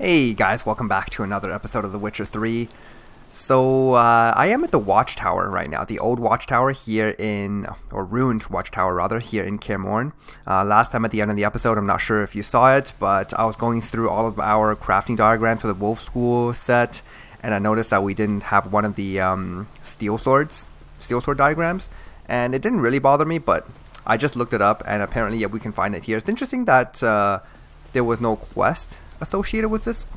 Hey guys, welcome back to another episode of The Witcher 3. So, I am at the Watchtower right now, the old Watchtower here or ruined Watchtower rather, here in Kaer Morhen. Last time at the end of the episode, I'm not sure if you saw it, but I was going through all of our crafting diagrams for the Wolf School set, and I noticed that we didn't have one of the steel sword diagrams, and it didn't really bother me, but I just looked it up, and apparently, yeah, we can find it here. It's interesting that there was no quest associated with this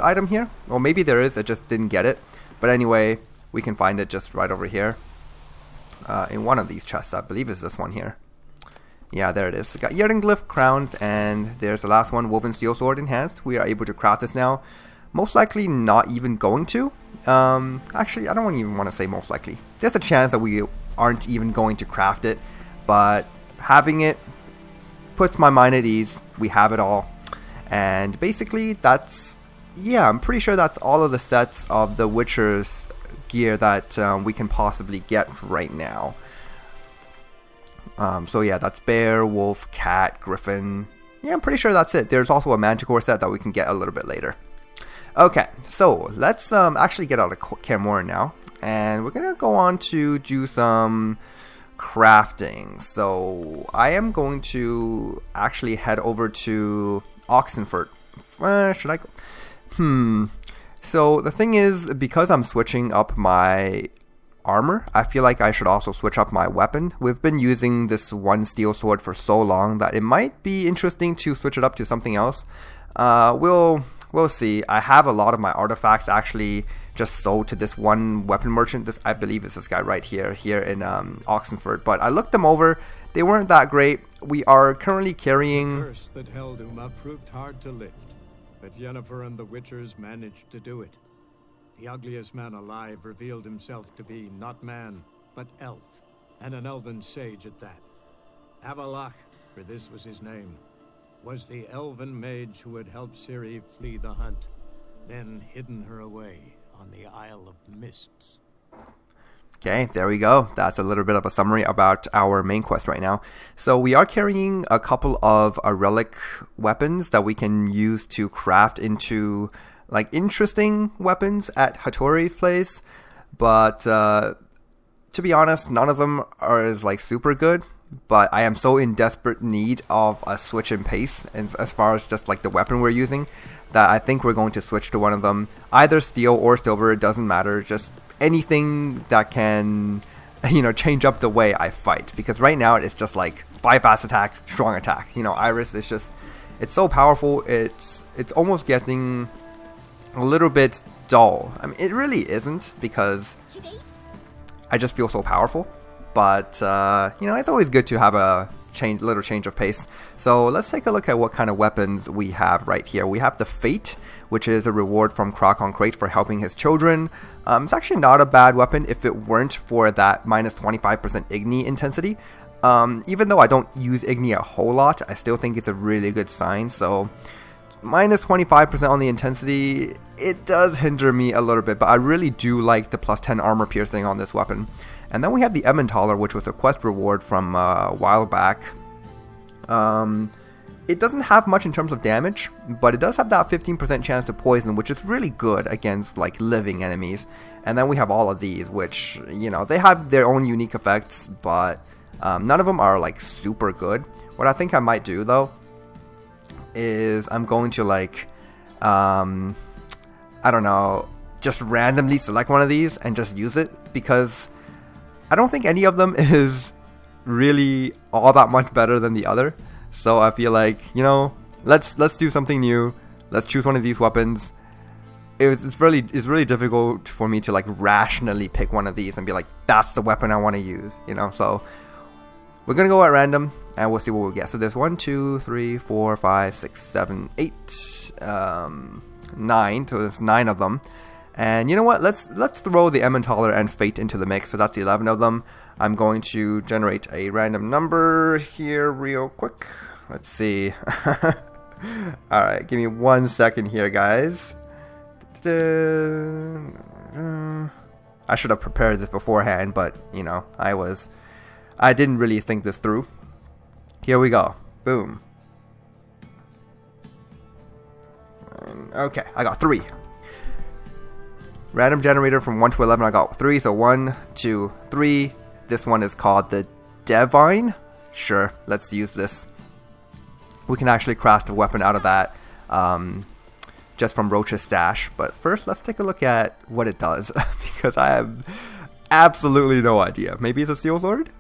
item here, or maybe there is, I just didn't get it. But anyway, we can find it just right over here in one of these chests. I believe it's this one here. Yeah, there it is. It's got Glyph crowns, and there's the last one, woven steel sword enhanced. We are able to craft this now. Most likely not even going to. Actually, I don't even want to say most likely. There's a chance that we aren't even going to craft it, but having it puts my mind at ease. We have it all. And basically, I'm pretty sure that's all of the sets of the Witcher's gear that we can possibly get right now. So yeah, that's bear, wolf, cat, griffin. Yeah, I'm pretty sure that's it. There's also a manticore set that we can get a little bit later. Okay, so let's actually get out of Kaer Morhen now. And we're going to go on to do some crafting. So I am going to actually head over to Oxenford. Should I go? So the thing is, because I'm switching up my armor, I feel like I should also switch up my weapon. We've been using this one steel sword for so long that it might be interesting to switch it up to something else. We'll see. I have a lot of my artifacts actually just sold to this one weapon merchant. I believe it's this guy right here in Oxenford. But I looked them over. They weren't that great. We are currently carrying... The curse that held Uma proved hard to lift, but Yennefer and the Witchers managed to do it. The ugliest man alive revealed himself to be not man, but elf, and an elven sage at that. Avalach, for this was his name, was the elven mage who had helped Ciri flee the hunt, then hidden her away on the Isle of Mists. Okay, there we go. That's a little bit of a summary about our main quest right now. So we are carrying a couple of relic weapons that we can use to craft into like interesting weapons at Hattori's place. But to be honest, none of them are like super good. But I am so in desperate need of a switch in pace, and as far as just like the weapon we're using, that I think we're going to switch to one of them. Either steel or silver, it doesn't matter. Just anything that can, change up the way I fight. Because right now it's just like 5 fast attack, strong attack. Iris is just, it's so powerful. It's almost getting a little bit dull. I mean, it really isn't, because I just feel so powerful. But, it's always good to have a little change of pace. So let's take a look at what kind of weapons we have right here. We have the Fate, which is a reward from Krakon Crate for helping his children. It's actually not a bad weapon if it weren't for that minus 25% Igni intensity. Even though I don't use Igni a whole lot, I still think it's a really good sign. So minus 25% on the intensity, it does hinder me a little bit, but I really do like the plus 10 armor piercing on this weapon. And then we have the Emmentaler, which was a quest reward from a while back. It doesn't have much in terms of damage, but it does have that 15% chance to poison, which is really good against like living enemies. And then we have all of these, which, they have their own unique effects, but none of them are like super good. What I think I might do though is I'm going to like, I don't know, just randomly select one of these and just use it, because I don't think any of them is really all that much better than the other. So I feel like, let's do something new. Let's choose one of these weapons. It's really difficult for me to like rationally pick one of these and be like, that's the weapon I want to use, So we're gonna go at random and we'll see what we get. So there's 1, 2, 3, 4, 5, 6, 7, 8, 9. So there's 9 of them. And you know what? Let's throw the Emmentaler and Fate into the mix. So that's 11 of them. I'm going to generate a random number here real quick. Let's see. Alright, give me 1 second here, guys. I should have prepared this beforehand, but, I didn't really think this through. Here we go. Boom. Okay, I got 3. Random generator from 1 to 11, I got 3. So 1, 2, 3. This one is called the Divine. Sure, let's use this. We can actually craft a weapon out of that just from Roach's stash. But first, let's take a look at what it does because I have absolutely no idea. Maybe it's a steel sword?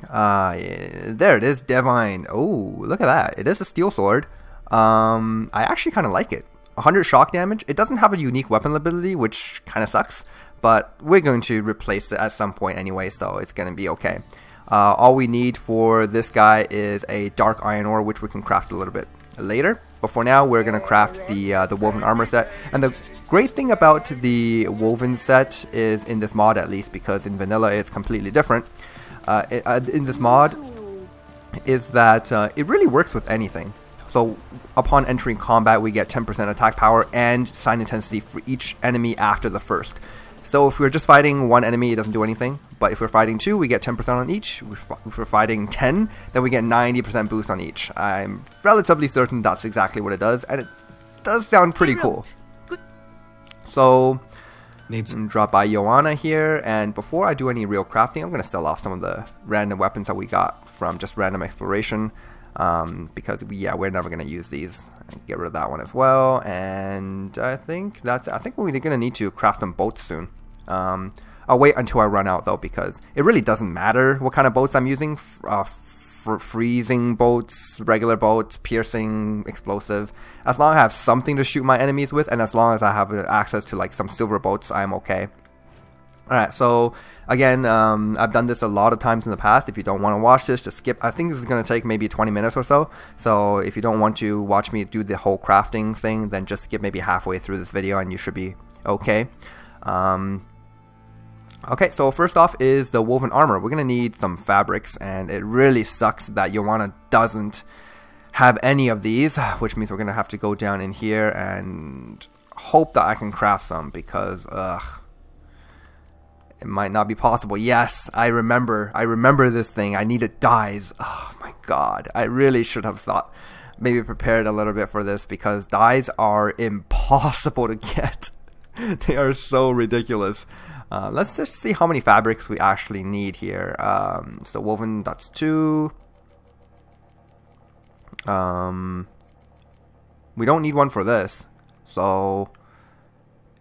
Yeah, there it is, Divine. Oh, look at that. It is a steel sword. I actually kind of like it. 100 shock damage. It doesn't have a unique weapon ability, which kind of sucks. But we're going to replace it at some point anyway, so it's going to be okay. All we need for this guy is a dark iron ore, which we can craft a little bit later. But for now, we're going to craft the woven armor set. And the great thing about the woven set is, in this mod at least, because in vanilla it's completely different, in this mod, is that it really works with anything. So upon entering combat, we get 10% attack power and sign intensity for each enemy after the first. So if we're just fighting one enemy, it doesn't do anything. But if we're fighting 2, we get 10% on each. If we're fighting 10, then we get 90% boost on each. I'm relatively certain that's exactly what it does, and it does sound pretty cool. So, need some drop by Joanna here, and before I do any real crafting, I'm going to sell off some of the random weapons that we got from just random exploration, because we're never going to use these. Get rid of that one as well, and I think we're going to need to craft some boats soon. I'll wait until I run out though, because it really doesn't matter what kind of boats I'm using. Freezing boats, regular boats, piercing, explosive. As long as I have something to shoot my enemies with, and as long as I have access to like some silver boats, I'm okay. Alright, so again, I've done this a lot of times in the past. If you don't want to watch this, just skip. I think this is going to take maybe 20 minutes or so. So if you don't want to watch me do the whole crafting thing, then just skip maybe halfway through this video and you should be okay. Okay, so first off is the woven armor. We're going to need some fabrics, and it really sucks that Joanna doesn't have any of these, which means we're going to have to go down in here and hope that I can craft some, because it might not be possible. Yes, I remember this thing. I needed dyes. Oh my god, I really should have maybe prepared a little bit for this, because dyes are impossible to get. They are so ridiculous. Let's just see how many fabrics we actually need here. So woven, that's 2. We don't need one for this. So,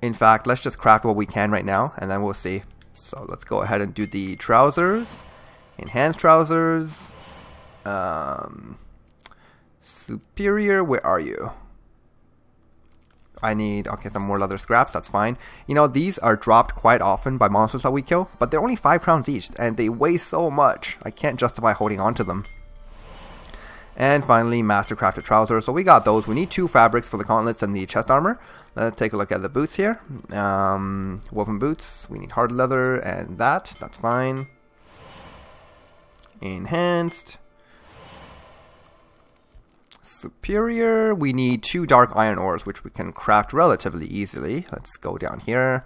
in fact, let's just craft what we can right now, and then we'll see. So let's go ahead and do the trousers. Enhanced trousers. Superior, where are you? I need, okay, some more leather scraps, that's fine. You know, these are dropped quite often by monsters that we kill, but they're only 5 crowns each, and they weigh so much. I can't justify holding on to them. And finally, mastercrafted trousers. So we got those. We need 2 fabrics for the gauntlets and the chest armor. Let's take a look at the boots here. Woven boots. We need hard leather and that's fine. Enhanced. Superior, we need 2 dark iron ores, which we can craft relatively easily. Let's go down here.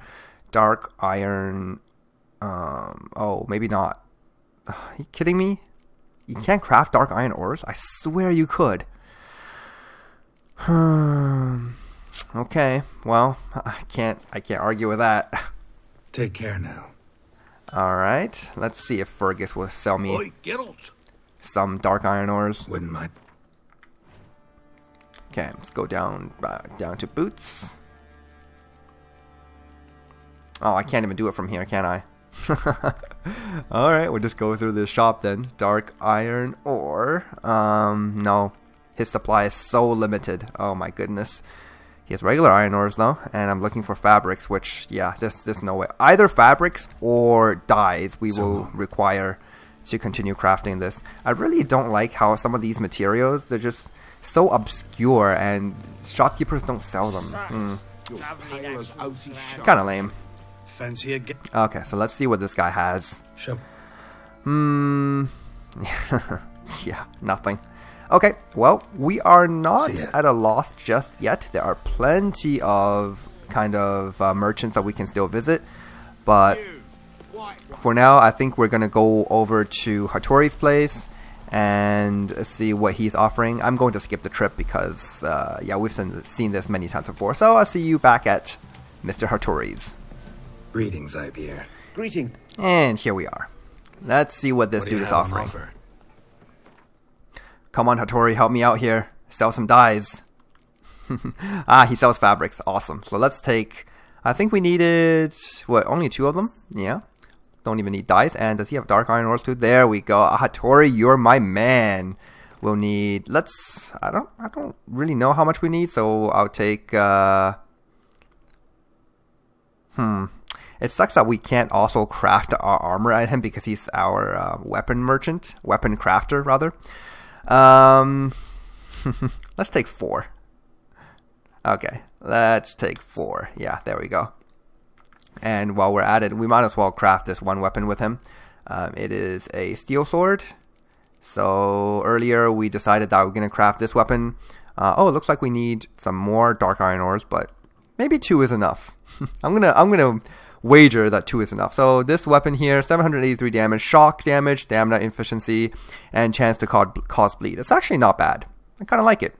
Dark iron. Oh, maybe not. Are you kidding me? You can't craft dark iron ores? I swear you could. Okay, well, I can't argue with that. Take care now. Alright, let's see if Fergus will sell me some dark iron ores. Wouldn't mind. Okay, let's go down to boots. Oh, I can't even do it from here, can I? Alright, we'll just go through this shop then. Dark iron ore. No. His supply is so limited. Oh my goodness. He has regular iron ores though, and I'm looking for fabrics, which, yeah, there's no way. Either fabrics or dyes we will require to continue crafting this. I really don't like how some of these materials, they're just so obscure and shopkeepers don't sell them. It's kind of lame. Fancy again? Okay, so let's see what this guy has. Sure. Yeah, nothing. Okay, well, we are not at a loss just yet. There are plenty of kind of merchants that we can still visit, but for now, I think we're gonna go over to Hattori's place and see what he's offering. I'm going to skip the trip because, yeah, we've seen this many times before. So I'll see you back at Mr. Hattori's. Greetings, Ibier. Greeting. And here we are. Let's see what this dude is offering. Come on, Hattori, help me out here. Sell some dyes. He sells fabrics. Awesome. So let's take... I think we needed... What, only 2 of them? Yeah. Don't even need dyes. And does he have dark iron ores too? There we go. Hattori, you're my man. We'll need... Let's... I don't really know how much we need, so I'll take... It sucks that we can't also craft our armor at him because he's our weapon crafter, rather. Let's take 4. Okay, let's take 4. Yeah, there we go. And while we're at it, we might as well craft this one weapon with him. It is a steel sword. So earlier we decided that we're going to craft this weapon. Oh, it looks like we need some more dark iron ores, but maybe 2 is enough. I'm gonna wager that 2 is enough. So this weapon here, 783 damage, shock damage, stamina efficiency, and chance to cause bleed. It's actually not bad. I kind of like it.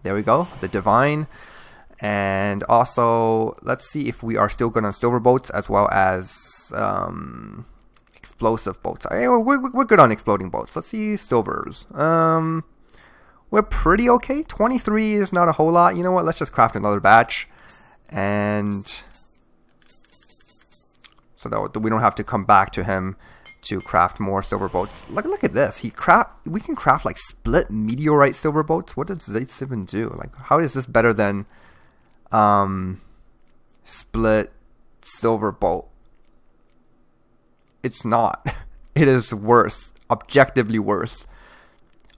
There we go, the divine. And also, let's see if we are still good on silver bolts as well as explosive bolts. We're good on exploding bolts. Let's see silvers. We're pretty okay. 23 is not a whole lot. You know what? Let's just craft another batch. And so that we don't have to come back to him to craft more silver bolts. Look at this. We can craft like split meteorite silver bolts. What does Z7 do? Like, how is this better than split silver bolt? It's not. It is worse. Objectively worse.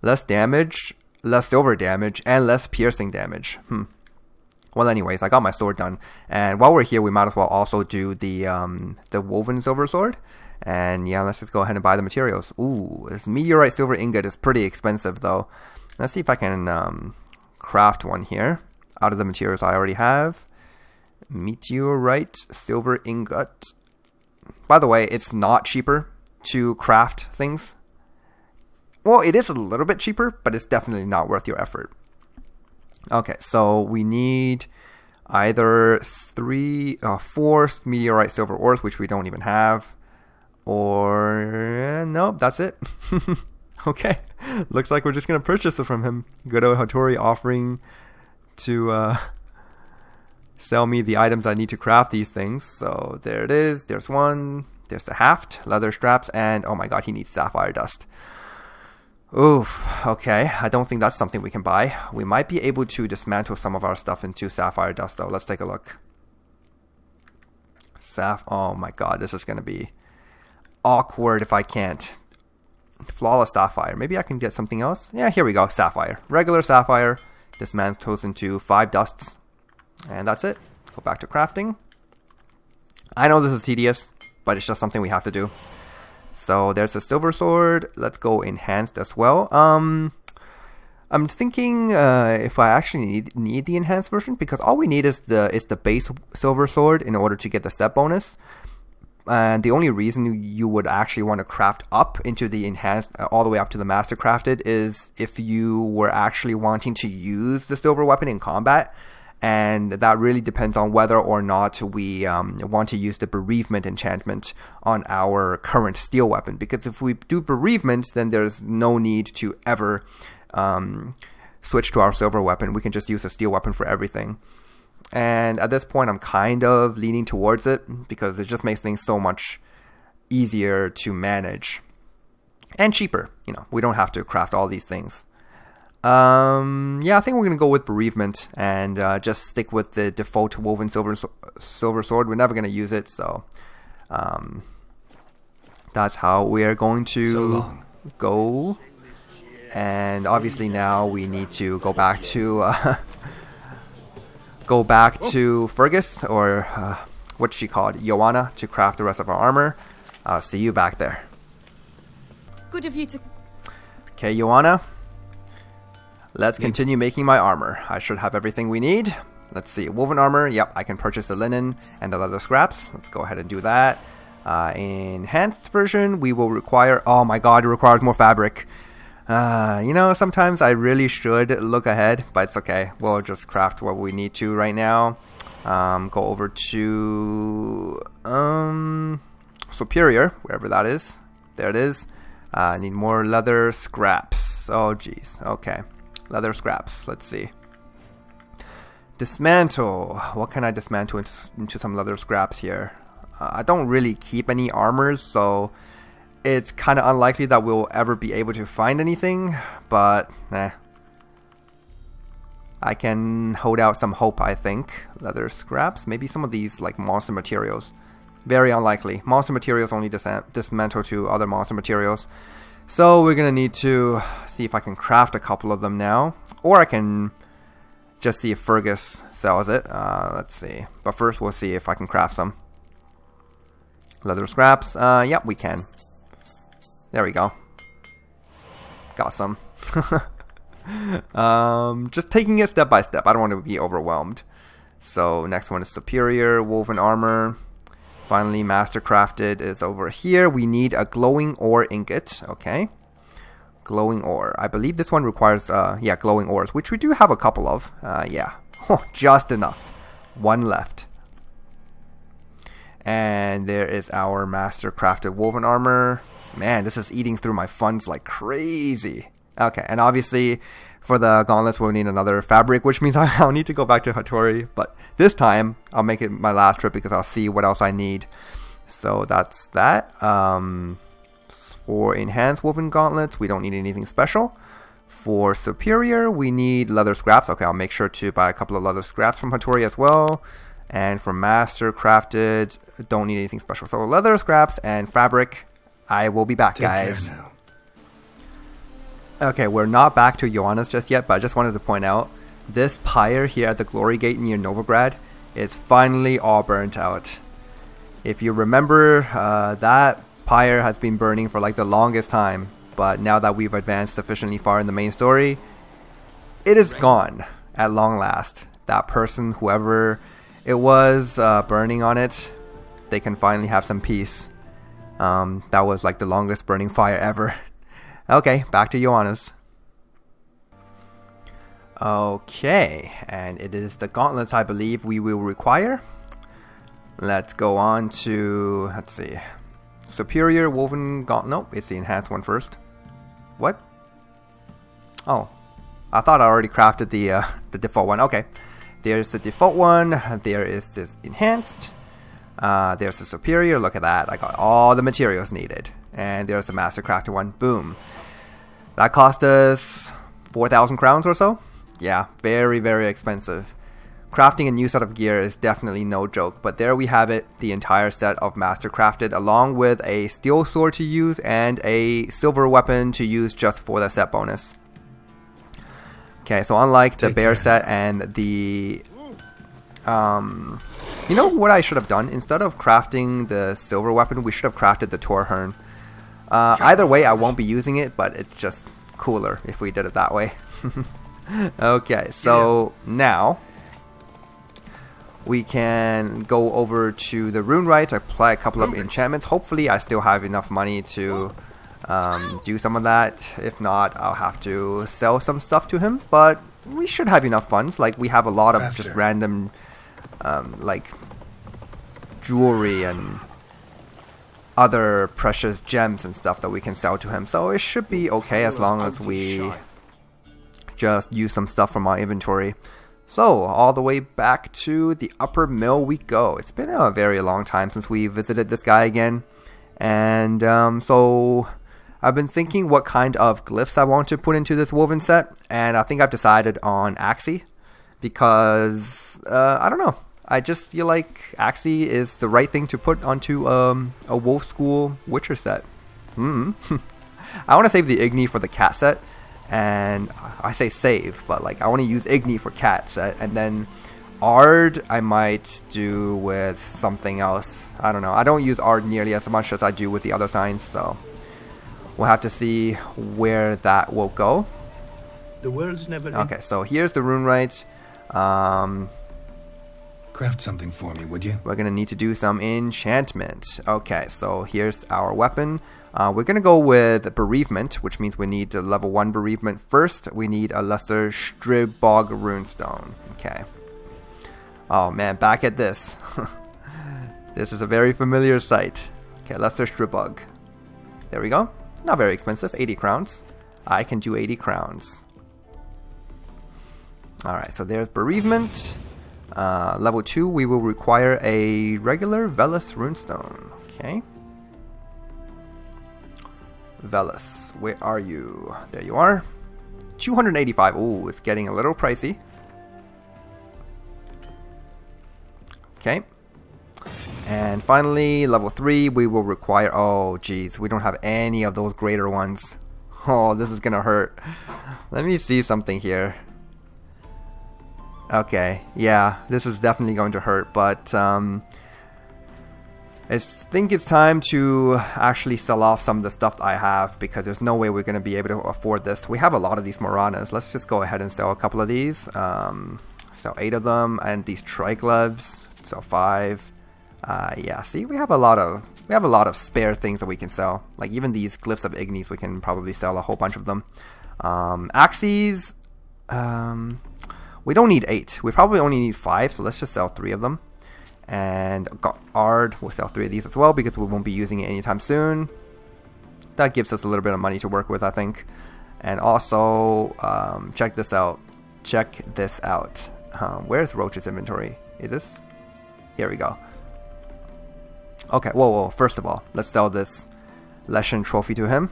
Less damage, less silver damage, and less piercing damage. Well, anyways, I got my sword done, and while we're here, we might as well also do the woven silver sword. And yeah, let's just go ahead and buy the materials. Ooh, this meteorite silver ingot is pretty expensive, though. Let's see if I can craft one here out of the materials I already have. Meteorite silver ingot. By the way, it's not cheaper to craft things. Well, it is a little bit cheaper, but it's definitely not worth your effort. Okay, so we need either 4 meteorite silver ores, which we don't even have, or nope, that's it. Okay, looks like we're just gonna purchase it from him. Good old Hattori offering to sell me the items I need to craft these things. So there it is. There's one. There's the haft, leather straps, and oh my god, he needs sapphire dust. Oof, okay, I don't think that's something we can buy. We might be able to dismantle some of our stuff into sapphire dust, though. Let's take a look. Oh my god, this is going to be awkward if I can't. Flawless sapphire. Maybe I can get something else? Yeah, here we go, sapphire. Regular sapphire, dismantles into 5 dusts. And that's it. Go back to crafting. I know this is tedious, but it's just something we have to do. So there's a silver sword. Let's go enhanced as well. I'm thinking if I actually need the enhanced version, because all we need is the base silver sword in order to get the set bonus. And the only reason you would actually want to craft up into the enhanced, all the way up to the master crafted, is if you were actually wanting to use the silver weapon in combat. And that really depends on whether or not we want to use the bereavement enchantment on our current steel weapon. Because if we do bereavement, then there's no need to ever switch to our silver weapon. We can just use a steel weapon for everything. And at this point, I'm kind of leaning towards it because it just makes things so much easier to manage and cheaper. You know, we don't have to craft all these things. Yeah, I think we're gonna go with bereavement and just stick with the default woven silver sword. We're never gonna use it, so that's how we are going to go. And obviously now we need to go back to Fergus, or what's she called, Joanna, to craft the rest of our armor. I'll see you back there. Good of you to. Okay, Joanna. Let's continue making my armor. I should have everything we need. Let's see. Woven armor. Yep, I can purchase the linen and the leather scraps. Let's go ahead and do that. Enhanced version, we will require... Oh my god, it requires more fabric. You know, sometimes I really should look ahead, but it's okay. We'll just craft what we need to right now. Go over to Superior, wherever that is. There it is. I need more leather scraps. Oh, jeez. Okay. Leather scraps. Let's see. Dismantle. What can I dismantle into some leather scraps here? I don't really keep any armors, so it's kind of unlikely that we'll ever be able to find anything. But, I can hold out some hope, I think. Leather scraps. Maybe some of these, like, monster materials. Very unlikely. Monster materials only dismantle to other monster materials. So we're going to need to see if I can craft a couple of them now. Or I can just see if Fergus sells it. Let's see. But first we'll see if I can craft some. Leather scraps. Yep, we can. There we go. Got some. Just taking it step by step. I don't want to be overwhelmed. So next one is Superior, Wolven Armor. Finally, Master Crafted is over here. We need a glowing ore ingot. Okay. Glowing ore. I believe this one requires, glowing ores, which we do have a couple of. Yeah. Just enough. One left. And there is our Master Crafted Wolven Armor. Man, this is eating through my funds like crazy. Okay, and obviously for the gauntlets we'll need another fabric, which means I'll need to go back to Hattori. But this time I'll make it my last trip because I'll see what else I need. So that's that. For enhanced woven gauntlets, we don't need anything special. For superior, we need leather scraps. Okay, I'll make sure to buy a couple of leather scraps from Hattori as well. And for master crafted, don't need anything special. So leather scraps and fabric. I will be back, guys. Take care now. Okay, we're not back to Johannes just yet, but I just wanted to point out this pyre here at the Glory Gate near Novigrad is finally all burnt out. If you remember, that pyre has been burning for like the longest time, but now that we've advanced sufficiently far in the main story, it is gone at long last. That person, whoever it was burning on it, they can finally have some peace. That was like the longest burning fire ever. Okay, back to Johannes. Okay, and it is the gauntlets I believe we will require. Let's go on to, let's see, superior woven gauntlet. Nope, it's the enhanced one first. What? Oh, I thought I already crafted the default one. Okay, there's the default one. There is this enhanced. There's the superior. Look at that. I got all the materials needed. And there's the master crafted one. Boom. That cost us 4,000 crowns or so. Yeah, very, very expensive. Crafting a new set of gear is definitely no joke. But there we have it. The entire set of master crafted, along with a steel sword to use and a silver weapon to use just for the set bonus. Okay, so unlike the bear set and the... you know what I should have done? Instead of crafting the silver weapon, we should have crafted the Torhorn. Either way, I won't be using it, but it's just cooler if we did it that way. Okay, so now we can go over to the rune right, apply a couple of enchantments. Hopefully, I still have enough money to do some of that. If not, I'll have to sell some stuff to him. But we should have enough funds. Like, we have a lot of just random like jewelry and other precious gems and stuff that we can sell to him, so it should be okay as long as we just use some stuff from our inventory. So all the way back to the upper mill we go. It's been a very long time since we visited this guy again, and so I've been thinking what kind of glyphs I want to put into this woven set, and I think I've decided on Axii because I don't know, I just feel like Axii is the right thing to put onto a Wolf School Witcher set. I want to save the Igni for the cat set, and I say save, but like I want to use Igni for cat set, and then Ard I might do with something else. I don't know. I don't use Ard nearly as much as I do with the other signs, so we'll have to see where that will go. The world's never okay, so here's the rune right. Craft something for me, would you? We're going to need to do some enchantment. Okay, so here's our weapon. We're going to go with bereavement, which means we need a level 1 bereavement first. We need a lesser Stribog runestone. Okay. Oh man, back at this. This is a very familiar sight. Okay, lesser Stribog. There we go. Not very expensive, 80 crowns. I can do 80 crowns. Alright, so there's bereavement. Level 2, we will require a regular Velis runestone. Okay. Velis, where are you? There you are. 285. Ooh, it's getting a little pricey. Okay. And finally, level 3, we will require... Oh, geez, we don't have any of those greater ones. Oh, this is gonna hurt. Let me see something here. Okay, yeah, this is definitely going to hurt, but I think it's time to actually sell off some of the stuff I have, because there's no way we're going to be able to afford this. We have a lot of these Moranas. Let's just go ahead and sell a couple of these. Sell 8 of them, and these trigloves. Sell 5. Yeah, see, we have a lot of spare things that we can sell. Like even these glyphs of Ignis, we can probably sell a whole bunch of them. Axes. We don't need 8. We probably only need 5, so let's just sell 3 of them. And Ard, we'll sell 3 of these as well because we won't be using it anytime soon. That gives us a little bit of money to work with, I think. And also, check this out. Check this out. Where's Roach's inventory? Is this? Here we go. Okay, whoa. First of all, let's sell this Leshen trophy to him.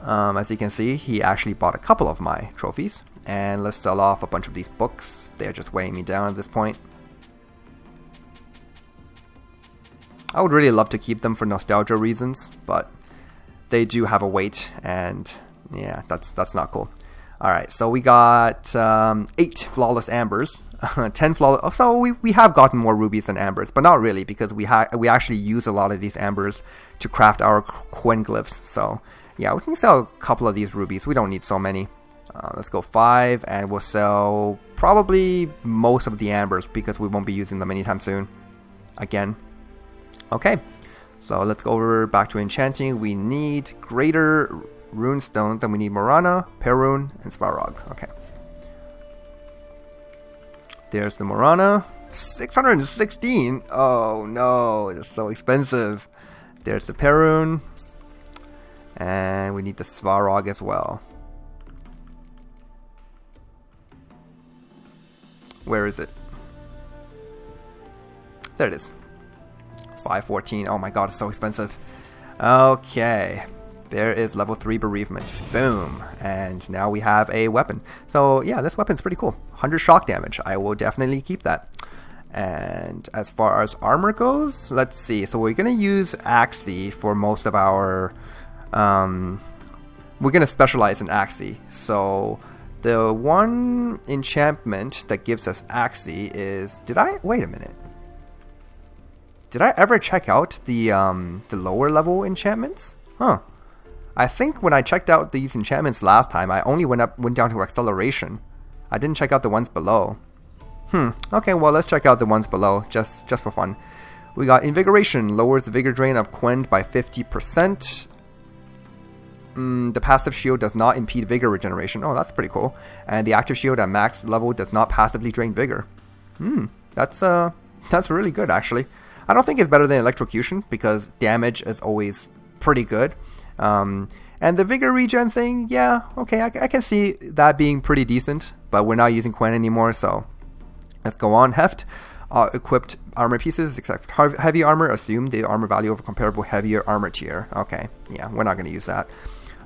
As you can see, he actually bought a couple of my trophies. And let's sell off a bunch of these books. They're just weighing me down at this point. I would really love to keep them for nostalgia reasons, but they do have a weight, and yeah, that's not cool. Alright, so we got 8 flawless ambers, 10 flawless... So we have gotten more rubies than ambers, but not really, because we actually use a lot of these ambers to craft our Quinn glyphs. So yeah, we can sell a couple of these rubies. We don't need so many. Let's go 5, and we'll sell probably most of the ambers because we won't be using them anytime soon. Again. Okay, so let's go over back to enchanting. We need greater rune stones, and we need Morana, Perun, and Svarog. Okay. There's the Morana. 616! Oh no, it's so expensive. There's the Perun. And we need the Svarog as well. Where is it? There it is. 514. Oh my god, it's so expensive. Okay. There is level 3 bereavement. Boom. And now we have a weapon. So yeah, this weapon's pretty cool. 100 shock damage. I will definitely keep that. And as far as armor goes, let's see. So we're going to use Axii for most of our... we're going to specialize in Axii. So... the one enchantment that gives us Axii is... Wait a minute. Did I ever check out the lower level enchantments? Huh. I think when I checked out these enchantments last time, I only went down to acceleration. I didn't check out the ones below. Okay, well, let's check out the ones below, just for fun. We got Invigoration, lowers the vigor drain of Quinn by 50%. The passive shield does not impede vigor regeneration. Oh, that's pretty cool. And the active shield at max level does not passively drain vigor. That's really good, actually. I don't think it's better than electrocution because damage is always pretty good. And the vigor regen thing, yeah, okay, I can see that being pretty decent, but we're not using Quinn anymore, so let's go on. Heft. Equipped armor pieces, except heavy armor, assume the armor value of a comparable heavier armor tier. Okay, yeah, we're not going to use that.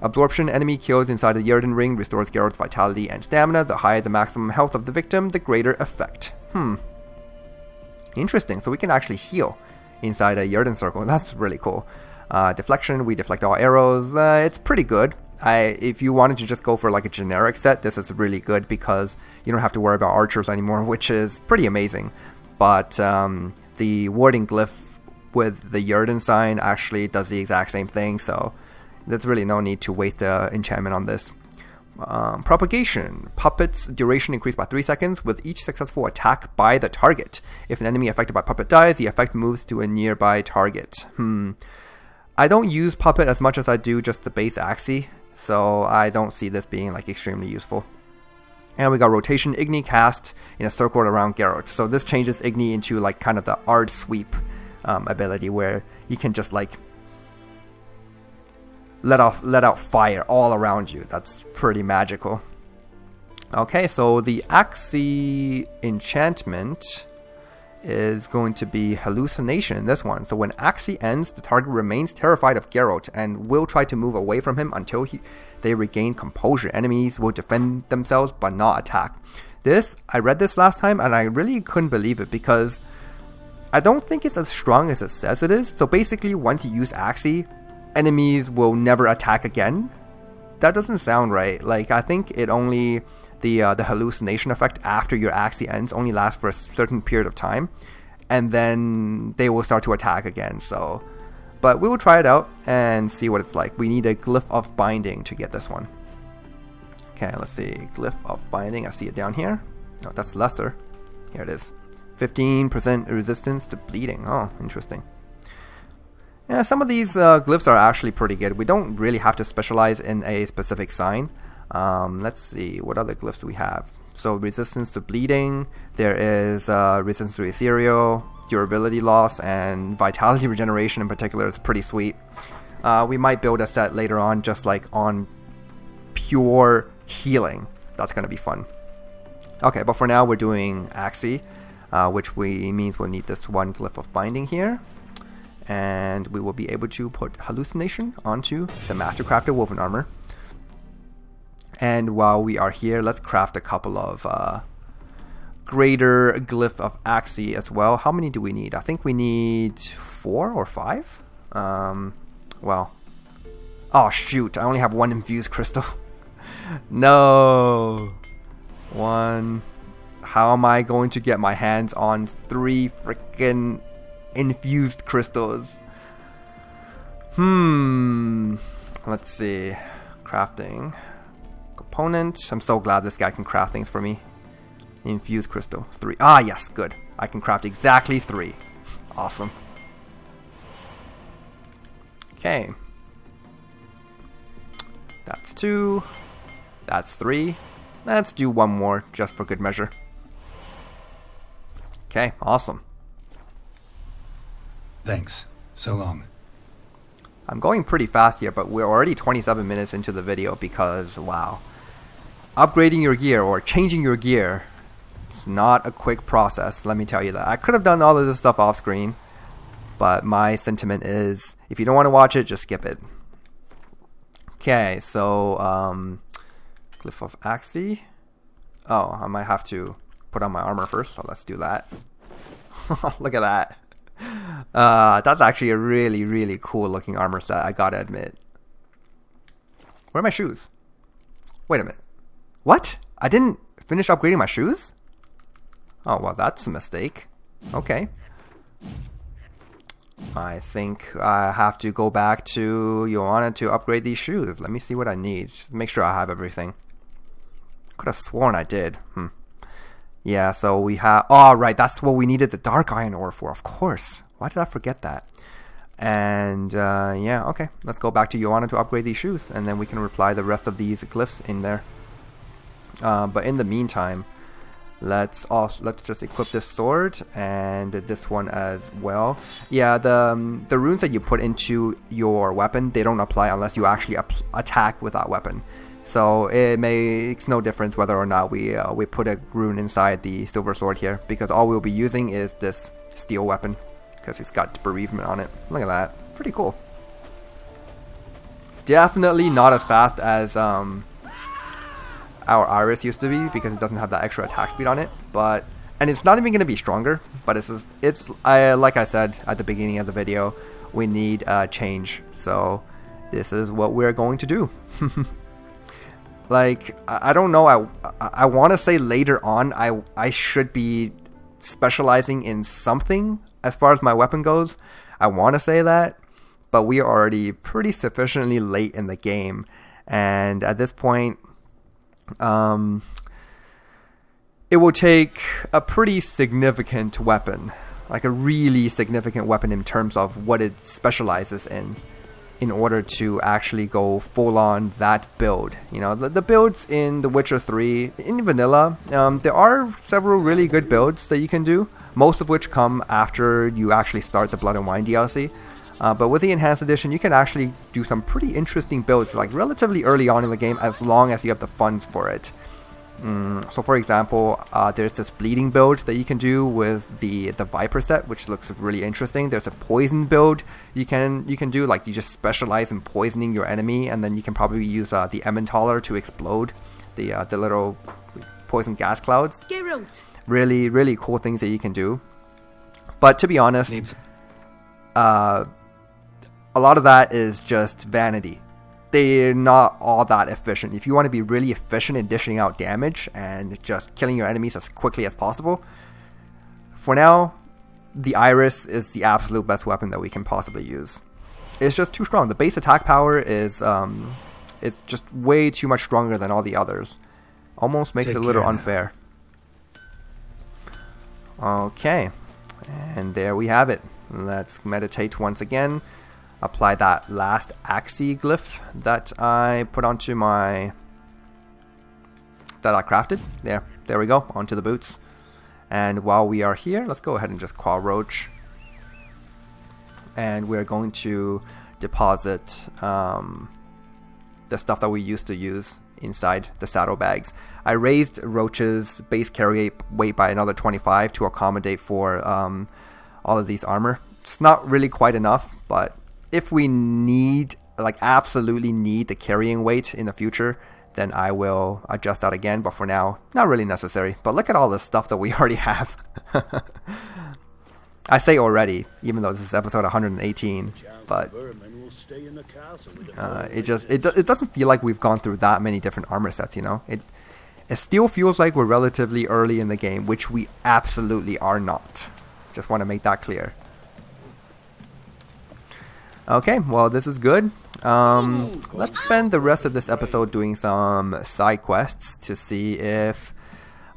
Absorption, enemy killed inside the Yrden ring restores Geralt's vitality and stamina. The higher the maximum health of the victim, the greater effect. Interesting, so we can actually heal inside a Yrden circle. That's really cool. Deflection, we deflect all arrows. It's pretty good. If you wanted to just go for like a generic set, this is really good because you don't have to worry about archers anymore, which is pretty amazing. But the warding glyph with the Yrden sign actually does the exact same thing, so there's really no need to waste the enchantment on this. Propagation. Puppet's duration increased by 3 seconds with each successful attack by the target. If an enemy affected by Puppet dies, the effect moves to a nearby target. I don't use Puppet as much as I do just the base Axie, so I don't see this being like extremely useful. And we got Rotation. Igni cast in a circle around Geralt. So this changes Igni into like kind of the Ard Sweep ability, where you can just like let out fire all around you. That's pretty magical. Okay, so the Axie enchantment is going to be hallucination in this one. So when Axie ends, the target remains terrified of Geralt and will try to move away from him until they regain composure. Enemies will defend themselves but not attack. I read this last time and I really couldn't believe it because I don't think it's as strong as it says it is. So basically, once you use Axie, enemies will never attack again. That doesn't sound right. Like, I think it only the hallucination effect after your Axie ends only lasts for a certain period of time, and then they will start to attack again. So, but we will try it out and see what it's like. We need a glyph of binding to get this one. Okay, let's see. Glyph of binding. I see it down here. No, that's lesser. Here it is. 15% resistance to bleeding. Oh, interesting. Yeah, some of these glyphs are actually pretty good. We don't really have to specialize in a specific sign. Let's see, what other glyphs do we have? So resistance to bleeding, there is resistance to ethereal, durability loss, and vitality regeneration in particular is pretty sweet. We might build a set later on just like on pure healing. That's going to be fun. Okay, but for now we're doing Axie, which means we'll need this one glyph of binding here. And we will be able to put hallucination onto the Mastercrafted Woven Armor. And while we are here, let's craft a couple of greater glyph of Axie as well. How many do we need? I think we need 4 or 5. Well, oh shoot! I only have 1 infused crystal. No, 1. How am I going to get my hands on 3 freaking infused crystals? Let's see. Crafting component. I'm so glad this guy can craft things for me. Infused crystal 3. Ah, yes, good. I can craft exactly 3. Awesome. Okay. That's 2. That's 3. Let's do 1 more just for good measure. Okay, awesome. Thanks. So long. I'm going pretty fast here, but we're already 27 minutes into the video because, wow. Upgrading your gear or changing your gear is not a quick process, let me tell you that. I could have done all of this stuff off screen, but my sentiment is, if you don't want to watch it, just skip it. Okay, so, Glyph of Axie. Oh, I might have to put on my armor first, so let's do that. Look at that. That's actually a really, really cool looking armor set, I gotta admit. Where are my shoes? Wait a minute. What? I didn't finish upgrading my shoes? Oh, well, that's a mistake. Okay. I think I have to go back to Joanna to upgrade these shoes. Let me see what I need. Just make sure I have everything. Could have sworn I did. Yeah, so we have... Oh, right, that's what we needed the Dark Iron ore for, of course. Why did I forget that? And, yeah, okay. Let's go back to Joanna to upgrade these shoes, and then we can apply the rest of these glyphs in there. But in the meantime, let's just equip this sword and this one as well. Yeah, the runes that you put into your weapon, they don't apply unless you actually attack with that weapon. So it makes no difference whether or not we put a rune inside the silver sword here, because all we'll be using is this steel weapon, because it's got bereavement on it. Look at that, pretty cool. Definitely not as fast as our Iris used to be, because it doesn't have that extra attack speed on it. But and it's not even going to be stronger. But it's like I said at the beginning of the video, we need a change. So this is what we're going to do. Like, I don't know, I want to say later on I should be specializing in something as far as my weapon goes. I want to say that, but we are already pretty sufficiently late in the game, and at this point it will take a pretty significant weapon, like a really significant weapon in terms of what it specializes in order to actually go full on that build. You know, the builds in The Witcher 3, in vanilla, there are several really good builds that you can do, most of which come after you actually start the Blood and Wine DLC. But with the Enhanced Edition, you can actually do some pretty interesting builds, like relatively early on in the game, as long as you have the funds for it. So for example, there's this bleeding build that you can do with the Viper set, which looks really interesting. There's a poison build you can do, like you just specialize in poisoning your enemy, and then you can probably use the Emmentaler to explode the little poison gas clouds. Geralt. Really, really cool things that you can do. But to be honest, a lot of that is just vanity. They're not all that efficient. If you want to be really efficient in dishing out damage and just killing your enemies as quickly as possible, for now, the Iris is the absolute best weapon that we can possibly use. It's just too strong. The base attack power is it's just way too much stronger than all the others. Almost makes it a little unfair. Okay, and there we have it. Let's meditate once again. Apply that last Axii glyph that I put onto that I crafted. There we go, onto the boots. And while we are here, let's go ahead and just Qual Roach. And we're going to deposit the stuff that we used to use inside the saddlebags. I raised Roach's base carry weight by another 25 to accommodate for all of these armor. It's not really quite enough, but if we need, like absolutely need the carrying weight in the future, then I will adjust that again. But for now, not really necessary. But look at all the stuff that we already have. I say already, even though this is episode 118, but it doesn't feel like we've gone through that many different armor sets, you know? It still feels like we're relatively early in the game, which we absolutely are not. Just want to make that clear. Okay, well, this is good. Let's spend the rest of this episode doing some side quests to see if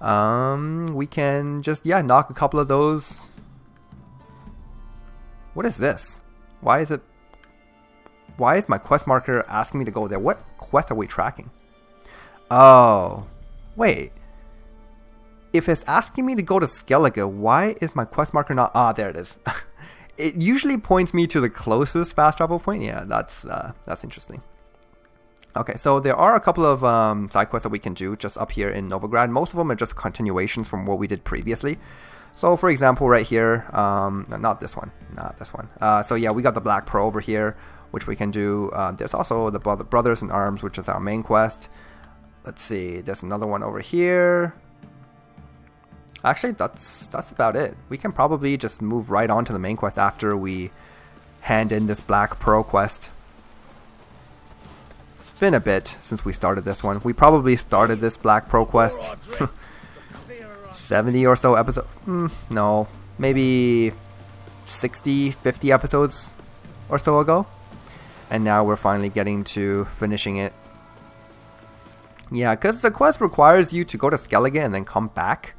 we can just, knock a couple of those. What is this? Why is my quest marker asking me to go there? What quest are we tracking? Oh, wait. If it's asking me to go to Skellige, why is my quest marker not... there it is. It usually points me to the closest fast travel point. Yeah, that's interesting. Okay, so there are a couple of side quests that we can do just up here in Novigrad. Most of them are just continuations from what we did previously. So, for example, right here, not this one. So yeah, we got the Black Pearl over here, which we can do. There's also the Brothers in Arms, which is our main quest. Let's see, there's another one over here. Actually, that's about it. We can probably just move right on to the main quest after we hand in this Black Pearl quest. It's been a bit since we started this one. We probably started this Black Pearl quest 70 or so episodes. No, maybe 60, 50 episodes or so ago. And now we're finally getting to finishing it. Yeah, because the quest requires you to go to Skellige and then come back.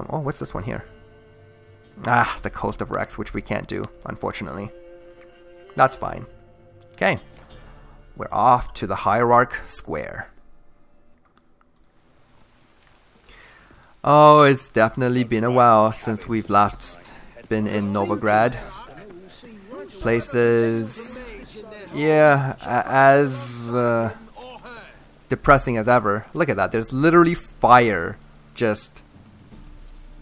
What's this one here? The Coast of Rex, which we can't do, unfortunately. That's fine. Okay. We're off to the Hierarch Square. Oh, it's definitely been a while since we've last been in Novigrad. Places... yeah, as depressing as ever. Look at that. There's literally fire just...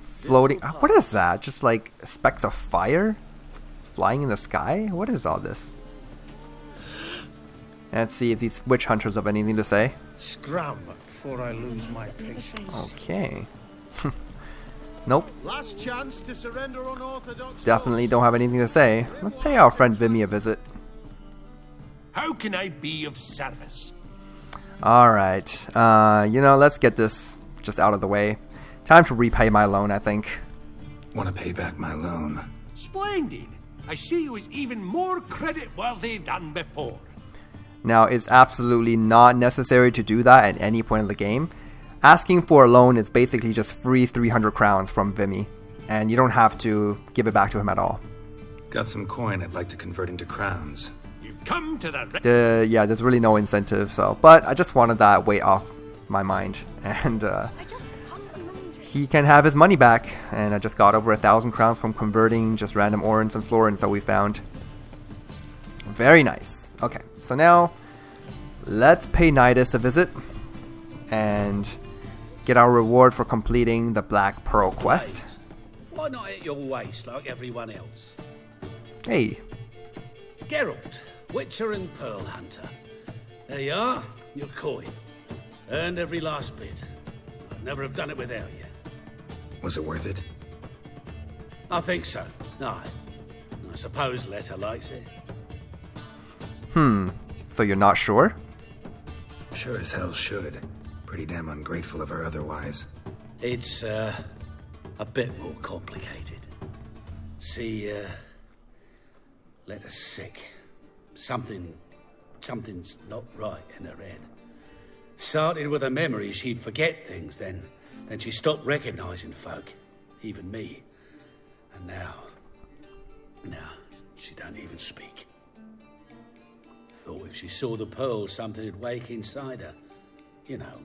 floating. What is that? Just like specks of fire flying in the sky? What is all this? Let's see if these witch hunters have anything to say. Scram before I lose my patience. Okay. Nope. Last chance to surrender unorthodox. Definitely don't have anything to say. Let's pay our friend Vimy a visit. How can I be of service? Alright. Let's get this just out of the way. Time to repay my loan, I think. Want to pay back my loan? Splendid. I see you as even more credit worthy than before. Now, it's absolutely not necessary to do that at any point in the game. Asking for a loan is basically just free 300 crowns from Vimy, and you don't have to give it back to him at all. Got some coin I'd like to convert into crowns. You've come to the... Yeah, there's really no incentive, but I just wanted that weight off my mind, and he can have his money back, and I just got over 1,000 crowns from converting just random orens and florins that we found. Very nice. Okay, so now let's pay Nidus a visit and get our reward for completing the Black Pearl quest. Why not at your waist like everyone else? Hey. Geralt, Witcher and Pearl Hunter. There you are, your coin. Earned every last bit. I'd never have done it without you. Was it worth it? I think so. Aye. I suppose Letta likes it. So you're not sure? Sure as hell should. Pretty damn ungrateful of her otherwise. It's, a bit more complicated. See, Letta's sick. Something's not right in her head. Started with a memory she'd forget things, then she stopped recognizing folk, even me. And now she don't even speak. Thought if she saw the pearl, something'd wake inside her. You know,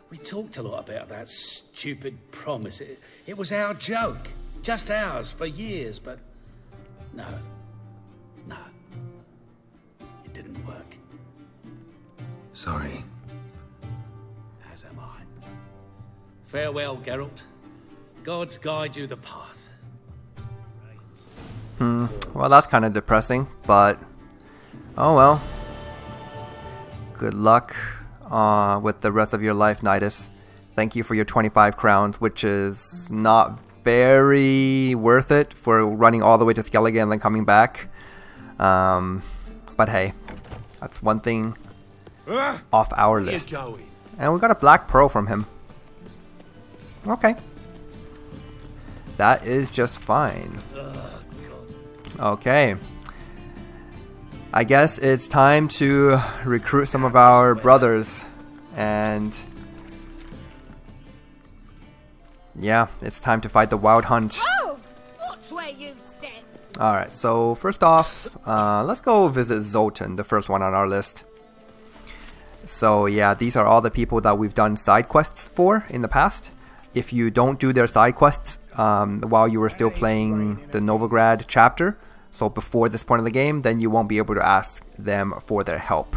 we talked a lot about that stupid promise. It was our joke, just ours for years, but no, it didn't work. Sorry. As am I. Farewell, Geralt. Gods guide you the path. Well, that's kind of depressing, but oh well. Good luck with the rest of your life, Nidus. Thank you for your 25 crowns, which is not very worth it for running all the way to Skellige and then coming back. But hey, that's one thing off our list. And we got a Black Pearl from him. Okay. That is just fine. Okay. I guess it's time to recruit some of our brothers. And yeah, it's time to fight the Wild Hunt. Oh! Watch where you step! Alright, so first off, let's go visit Zoltan, the first one on our list. So yeah, these are all the people that we've done side quests for in the past. If you don't do their side quests while you were still playing the Novigrad chapter, so before this point of the game, then you won't be able to ask them for their help.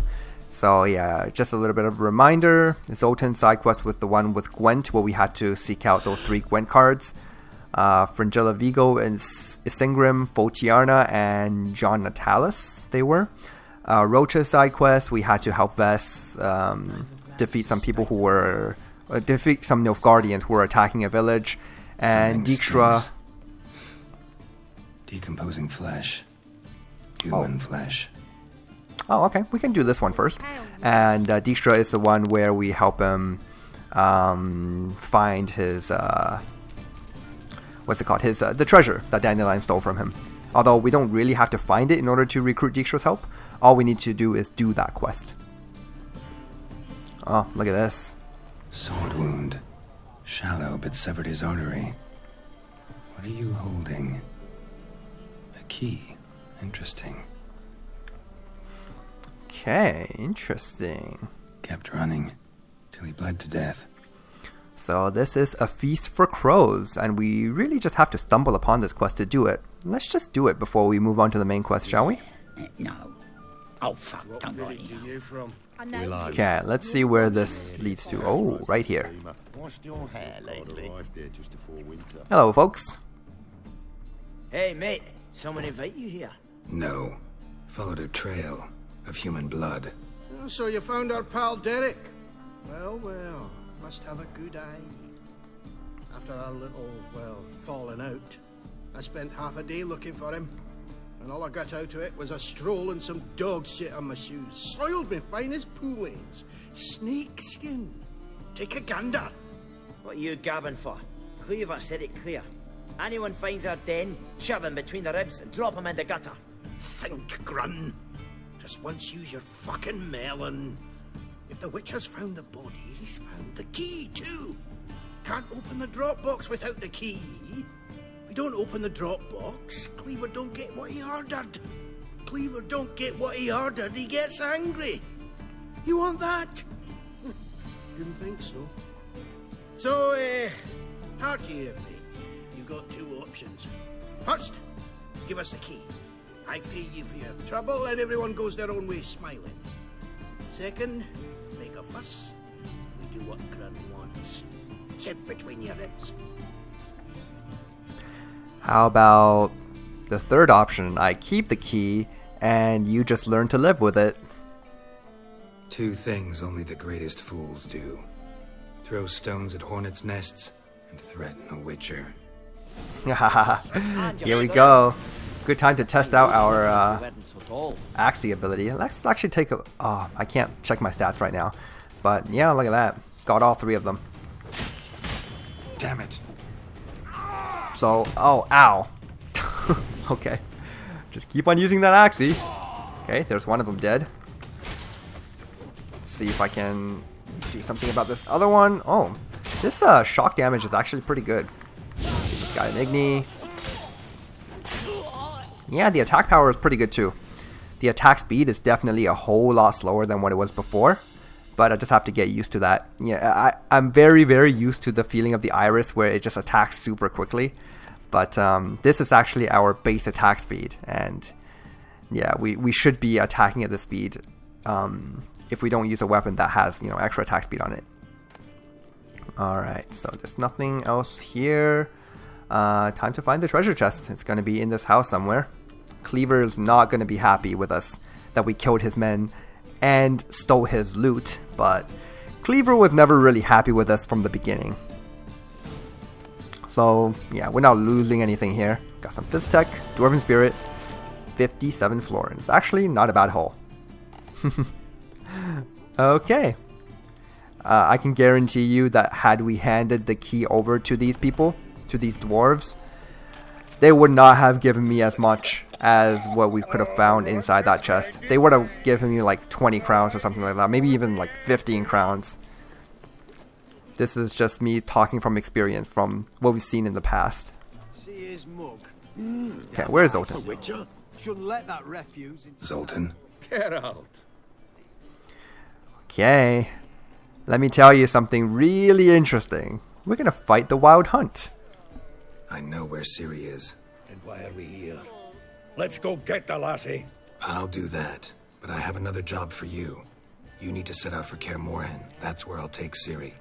So yeah, just a little bit of a reminder. Zoltan's side quest was the one with Gwent, where we had to seek out those 3 Gwent cards. Fringilla Vigo and Isengrim, Fotiarna, and John Natalis, they were. Rocha's side quest, we had to help Vess defeat some people who were... defeat some Nilfgaardians who were attacking a village. And Dijkstra... Decomposing flesh. Human flesh. Oh, okay. We can do this one first. And Dijkstra is the one where we help him find his... what's it called? His the treasure that Dandelion stole from him. Although we don't really have to find it in order to recruit Dijkstra's help. All we need to do is do that quest. Oh, look at this. Sword wound. Shallow but severed his artery. What are you holding? A key. Interesting. Okay, interesting. Kept running till he bled to death. So this is a feast for crows, and we really just have to stumble upon this quest to do it. Let's just do it before we move on to the main quest, shall we? No. Oh, fuck. What Don't village worry. are you from? Okay, let's see where this leads to. Oh, right here. Washed your hair lately? Hello, folks. Hey, mate. Someone invite you here? No. Followed a trail of human blood. Oh, so you found our pal Derek? Well, must have a good eye. After our little, falling out, I spent half a day looking for him. And all I got out of it was a stroll and some dog shit on my shoes. Soiled me fine as poolings. Snake skin. Take a gander. What are you gabbing for? Cleaver said it clear. Anyone finds our den, shove him between the ribs and drop him in the gutter. Think, Grun. Just once use your fucking melon. If the Witcher's found the body, he's found the key too. Can't open the drop box without the key. We don't open the drop box, Cleaver don't get what he ordered. Cleaver don't get what he ordered, he gets angry. You want that? Didn't think so. So, hard here, mate. You've got two options. First, give us the key. I pay you for your trouble and everyone goes their own way smiling. Second, make a fuss. We do what Grun wants. Sit between your ribs. How about the third option? I keep the key and you just learn to live with it. Two things only the greatest fools do. Throw stones at hornets' nests and threaten a witcher. Here we go. Good time to test out our Axie ability. Let's actually take a... Oh, I can't check my stats right now. But yeah, look at that. Got all three of them. Damn it. So, oh, ow. Okay. Just keep on using that Axie. Okay, there's one of them dead. Let's see if I can do something about this other one. Oh, this shock damage is actually pretty good. Give this guy an Igni. Yeah, the attack power is pretty good too. The attack speed is definitely a whole lot slower than what it was before, but I just have to get used to that. Yeah, I'm very, very used to the feeling of the Iris where it just attacks super quickly. But this is actually our base attack speed, and yeah, we should be attacking at this speed if we don't use a weapon that has, you know, extra attack speed on it. Alright, so there's nothing else here. Time to find the treasure chest. It's going to be in this house somewhere. Cleaver is not going to be happy with us that we killed his men and stole his loot, but Cleaver was never really happy with us from the beginning. So yeah, we're not losing anything here. Got some Fizz Tech, Dwarven Spirit, 57 florins. Actually, not a bad haul. Okay. I can guarantee you that had we handed the key over to these people, to these dwarves, they would not have given me as much as what we could have found inside that chest. They would have given me like 20 crowns or something like that, maybe even like 15 crowns. This is just me talking from experience, from what we've seen in the past. See his mug. Okay, where is Zoltan? Shouldn't let that refuse into Zoltan? Get out. Okay, let me tell you something really interesting. We're gonna fight the Wild Hunt. I know where Ciri is. And why are we here? Let's go get the lassie. I'll do that, but I have another job for you. You need to set out for Kaer Morhen. That's where I'll take Ciri.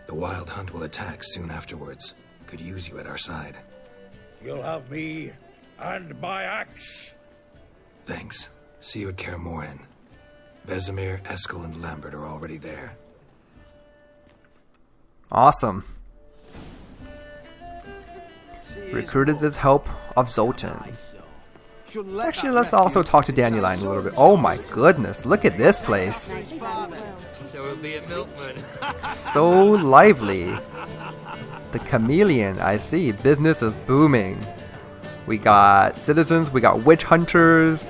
The Wild Hunt will attack soon afterwards. Could use you at our side. You'll have me and my axe. Thanks. See you at Kaer Morhen. Vesemir, Eskel, and Lambert are already there. Awesome. Recruited with help of Zoltan. Actually, let's also talk to Dandelion a little bit. Oh my goodness, look at this place. So it'll be a milkman. So lively. The chameleon, I see. Business is booming. We got citizens, we got witch hunters,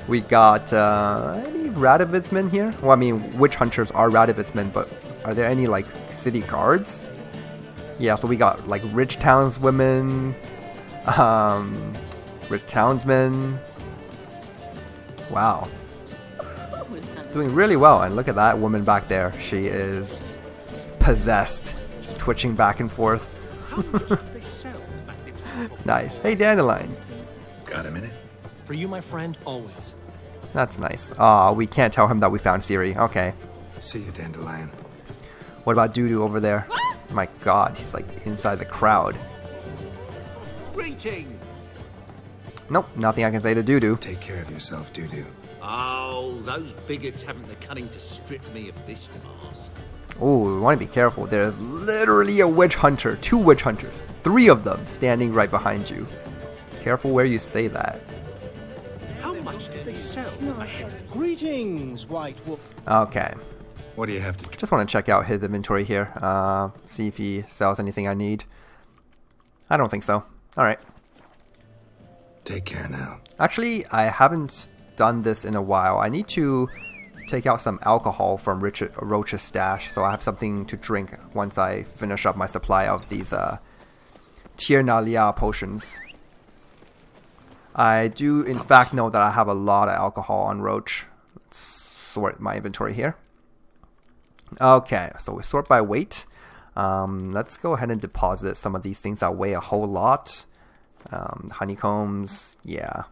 we got any Radovitsmen here? Well, I mean, witch hunters are Radovitsmen, but are there any like city guards? Yeah, so we got like rich townswomen, rich townsmen. Wow. Doing really well. And look at that woman back there. She is possessed. Just twitching back and forth. Nice. Hey, Dandelion. Got a minute? For you, my friend, always. That's nice. Aw, we can't tell him that we found Ciri. Okay. See you, Dandelion. What about Dudu over there? My god, he's like inside the crowd. Greetings. Nope, nothing I can say to Dudu. Take care of yourself, Dudu. Oh, those bigots haven't the cunning to strip me of this mask. Ooh, we want to be careful. There's literally a witch hunter. 2 witch hunters. 3 of them standing right behind you. Careful where you say that. How much did they sell? Greetings, White Wolf. Okay. What do you have to... Just want to check out his inventory here. See if he sells anything I need. I don't think so. Alright. Take care now. Actually, I haven't done this in a while. I need to take out some alcohol from Roach's stash, so I have something to drink once I finish up my supply of these Tiernalia potions. I do in fact know that I have a lot of alcohol on Roach. Let's sort my inventory here. Okay, so we sort by weight. Let's go ahead and deposit some of these things that weigh a whole lot. Honeycombs, yeah.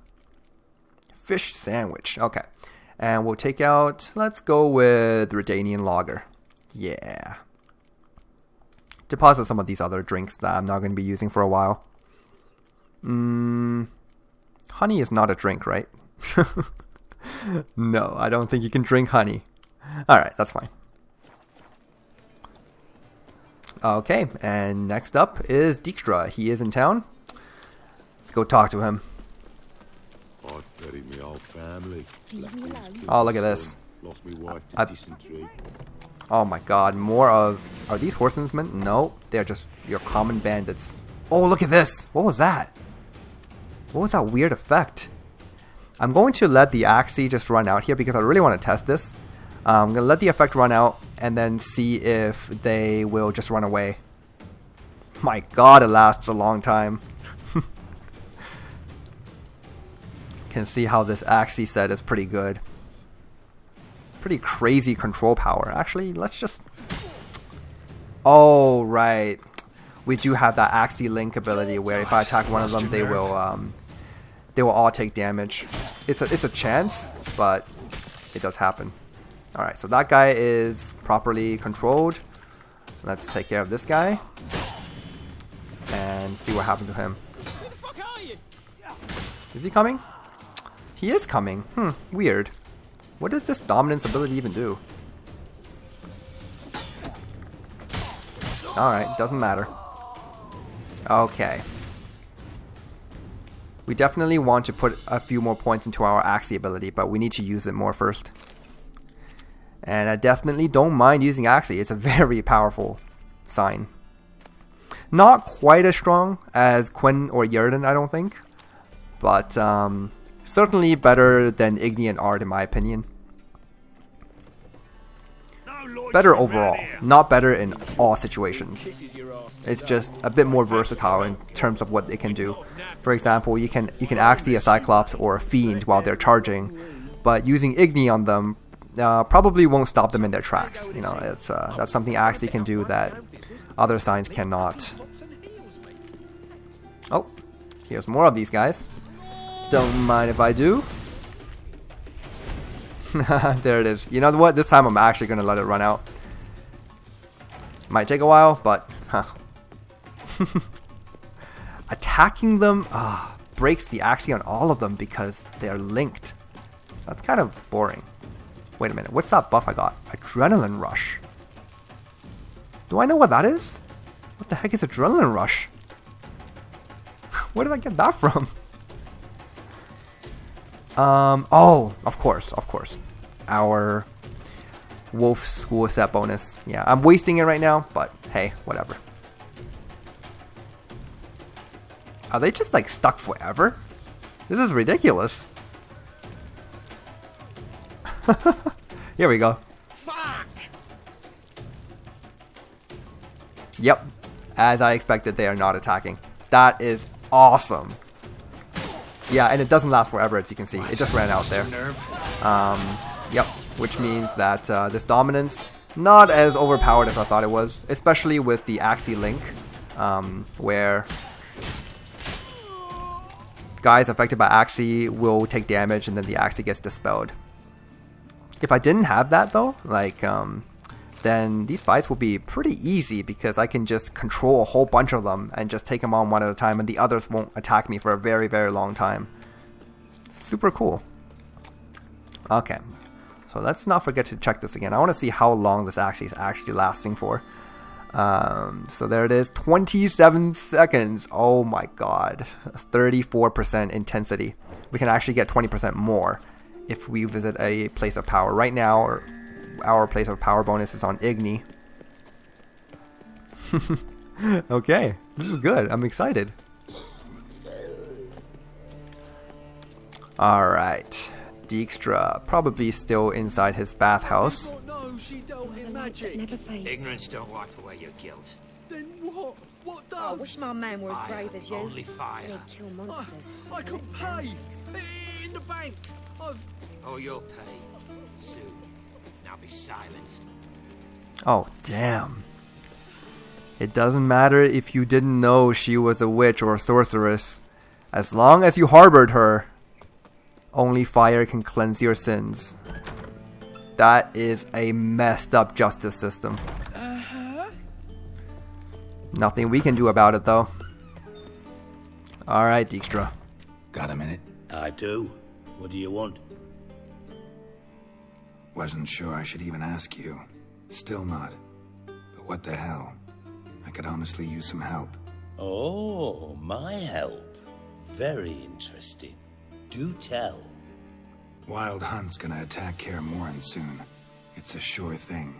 Fish sandwich, okay. And we'll take out, let's go with Redanian lager. Yeah. Deposit some of these other drinks that I'm not going to be using for a while. Honey is not a drink, right? No, I don't think you can drink honey. Alright, that's fine. Okay, and next up is Dijkstra. He is in town. Let's go talk to him. I've buried my whole family. Oh, look at this. Lost me wife to dysentery. Oh my god, more of... Are these horsemen? No, they're just your common bandits. Oh, look at this. What was that? What was that weird effect? I'm going to let the Axie just run out here because I really want to test this. I'm going to let the effect run out and then see if they will just run away. My god, it lasts a long time. Can see how this Axie set is pretty good. Pretty crazy control power. Actually, let's just... Oh, right. We do have that Axie Link ability where if I attack one of them, they will all take damage. It's a chance, but it does happen. Alright, so that guy is properly controlled. Let's take care of this guy. And see what happens to him. Who the fuck are you? Is he coming? He is coming. Weird. What does this dominance ability even do? Alright, doesn't matter. Okay. We definitely want to put a few more points into our Axie ability, but we need to use it more first. And I definitely don't mind using Axie. It's a very powerful sign. Not quite as strong as Quinn or Yerden, I don't think. But certainly better than Igni and Ard in my opinion. Better overall, not better in all situations. It's just a bit more versatile in terms of what it can do. For example, you can Axie a Cyclops or a Fiend while they're charging, but using Igni on them probably won't stop them in their tracks. You know, it's that's something Axie can do that other signs cannot. Oh, here's more of these guys. Don't mind if I do. There it is. You know what? This time I'm actually going to let it run out. Might take a while, but... Attacking them breaks the Axie on all of them because they're linked. That's kind of boring. Wait a minute. What's that buff I got? Adrenaline Rush. Do I know what that is? What the heck is Adrenaline Rush? Where did I get that from? Oh, of course. Our Wolf School set bonus. Yeah, I'm wasting it right now, but hey, whatever. Are they just like stuck forever? This is ridiculous. Here we go. Fuck! Yep, as I expected, they are not attacking. That is awesome. Yeah, and it doesn't last forever, as you can see. It just ran out there. Yep, which means that this dominance, not as overpowered as I thought it was, especially with the Axie Link, where guys affected by Axie will take damage and then the Axie gets dispelled. If I didn't have that though, like, then these fights will be pretty easy because I can just control a whole bunch of them and just take them on one at a time and the others won't attack me for a very, very long time. Super cool. Okay, so let's not forget to check this again. I want to see how long this Axie is actually lasting for. So there it is, 27 seconds. Oh my god, 34% intensity. We can actually get 20% more if we visit a place of power. Right now, our place of power bonus is on Igni. Okay, this is good. I'm excited. Alright, Dijkstra, probably still inside his bathhouse. No, she dealt in magic. Never fades. Ignorance don't wipe away your guilt. Then what? What does? I wish my man were as Fire, brave as you. only fire. He'd kill monsters. I can pay. In the bank. Oh, you'll pay. Soon. Now be silent. Oh, damn. It doesn't matter if you didn't know she was a witch or a sorceress. As long as you harbored her, only fire can cleanse your sins. That is a messed up justice system. Nothing we can do about it, though. Alright, Dijkstra. Got a minute? I do. What do you want? Wasn't sure I should even ask you. Still not. But what the hell? I could honestly use some help. Oh, my help. Very interesting. Do tell. Wild Hunt's gonna attack Kaer Morhen soon. It's a sure thing.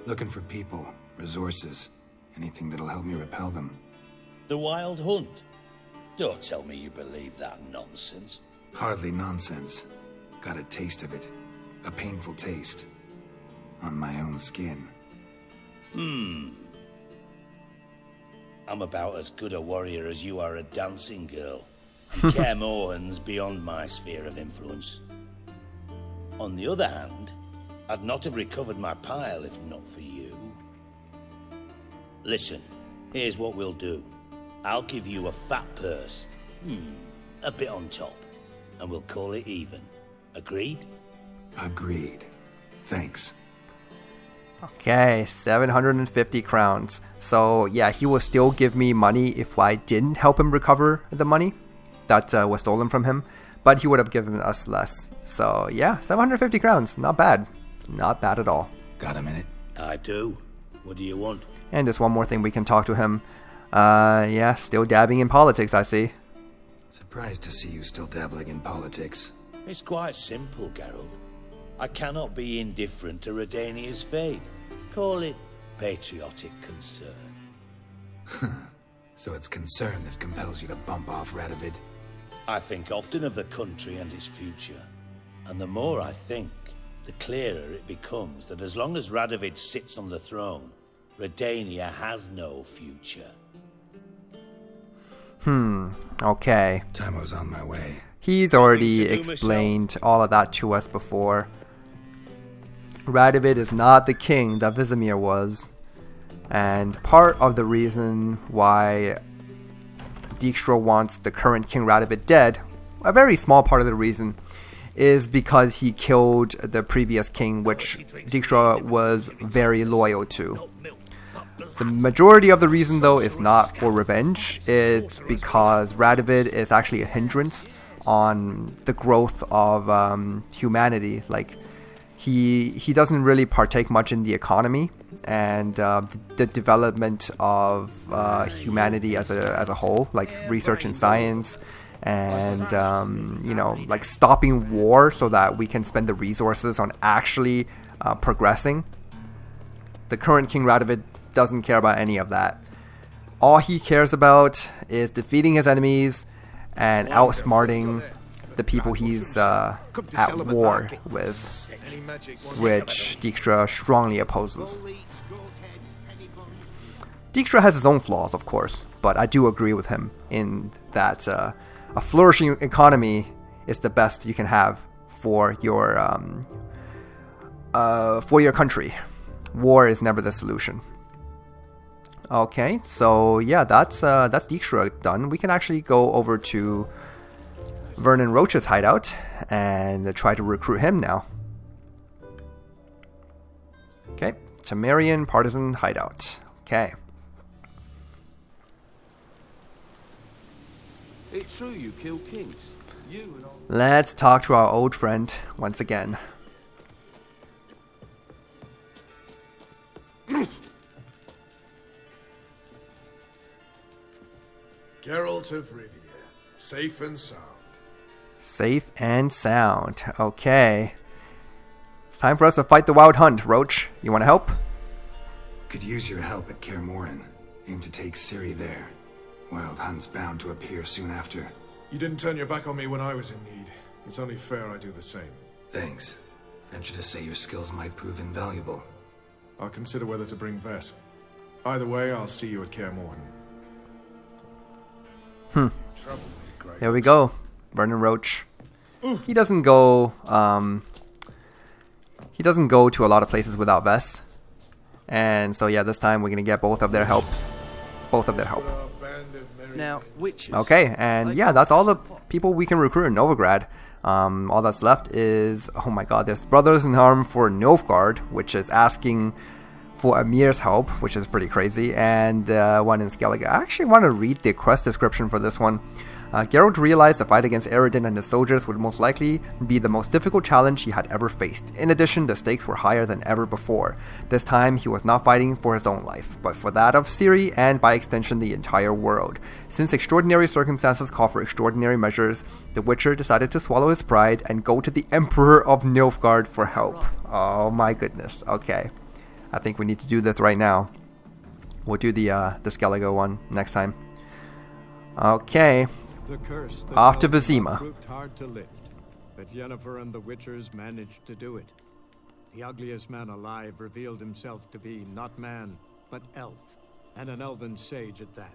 Looking for people, resources, anything that'll help me repel them. The Wild Hunt? Don't tell me you believe that nonsense. Hardly nonsense. Got a taste of it. A painful taste. On my own skin. I'm about as good a warrior as you are a dancing girl. Kaer Morhen's beyond my sphere of influence. On the other hand, I'd not have recovered my pile if not for you. Listen, here's what we'll do. I'll give you a fat purse. A bit on top. And we'll call it even. Agreed? Agreed. Thanks. Okay, 750 crowns. So yeah, he will still give me money if I didn't help him recover the money that was stolen from him, but he would have given us less. So yeah, 750 crowns. Not bad. Not bad at all. Got a minute? I do. What do you want? And just one more thing we can talk to him. Yeah, still dabbing in politics, I see. Surprised to see you still dabbling in politics. It's quite simple, Geralt. I cannot be indifferent to Redania's fate. Call it patriotic concern. So it's concern that compels you to bump off Radovid? I think often of the country and its future. And the more I think, the clearer it becomes that as long as Radovid sits on the throne, Redania has no future. Okay. Time's on my way. He's already explained all of that to us before. Radovid is not the king that Vizimir was. And part of the reason why Dijkstra wants the current King Radovid dead, a very small part of the reason, is because he killed the previous king, which Dijkstra was very loyal to. The majority of the reason, though, is not for revenge. It's because Radovid is actually a hindrance on the growth of humanity. Like, he doesn't really partake much in the economy and the development of humanity as a whole, like research and science, and you know, like stopping war so that we can spend the resources on actually progressing. The current King Radovid doesn't care about any of that. All he cares about is defeating his enemies and outsmarting the people he's at war with, which Dijkstra strongly opposes. Dijkstra has his own flaws, of course, but I do agree with him in that a flourishing economy is the best you can have for your country. War is never the solution. Okay, so yeah, that's Dijkstra done. We can actually go over to Vernon Roach's hideout and try to recruit him now. Okay, Temerian Partisan Hideout. Okay. It's true you kill kings. You and all. Let's talk to our old friend once again. Geralt of Rivia, safe and sound. Safe and sound. Okay. It's time for us to fight the Wild Hunt, Roach. You want to help? Could use your help at Kaer Morhen. Aim to take Ciri there. Wild Hunt's bound to appear soon after. You didn't turn your back on me when I was in need. It's only fair I do the same. Thanks. Venture to say your skills might prove invaluable. I'll consider whether to bring Vess. Either way, I'll see you at Kaer Morhen. There we go. Vernon Roach. He doesn't go to a lot of places without Vess. And so yeah, this time we're gonna get both of their help. Now, witches. Okay, and yeah, that's all the people we can recruit in Novigrad. All that's left is, oh my god, there's Brothers in Arms for Nilfgaard, which is asking for Amir's help, which is pretty crazy, and one in Skellige. I actually want to read the quest description for this one. Geralt realized the fight against Eredin and his soldiers would most likely be the most difficult challenge he had ever faced. In addition, the stakes were higher than ever before. This time, he was not fighting for his own life, but for that of Ciri and, by extension, the entire world. Since extraordinary circumstances call for extraordinary measures, the Witcher decided to swallow his pride and go to the Emperor of Nilfgaard for help. Oh my goodness. Okay. I think we need to do this right now. We'll do the Skellige one next time. Okay. The curse off to Vizima. Proved hard to lift, but Yennefer and the Witchers managed to do it. The ugliest man alive revealed himself to be not man, but elf, and an elven sage at that.